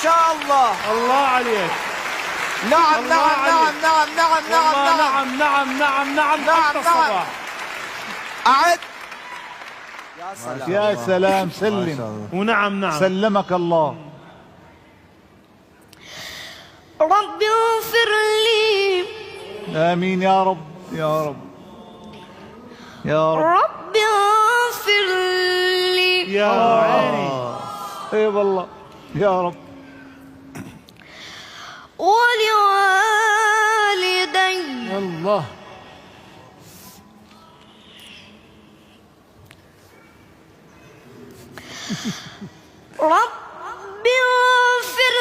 شاء الله. الله عليك. نعم نعم نعم نعم نعم نعم نعم نعم نعم نعم نعم الصباح. أعد. يا سلام يا سلام. سلم. ونعم نعم. سلمك الله. رب اغفر لي. آمين يا رب يا رب يا رب. رب اغفر لي. يا عيني. اي والله يا رب. ولوالدي. الله. رب اغفر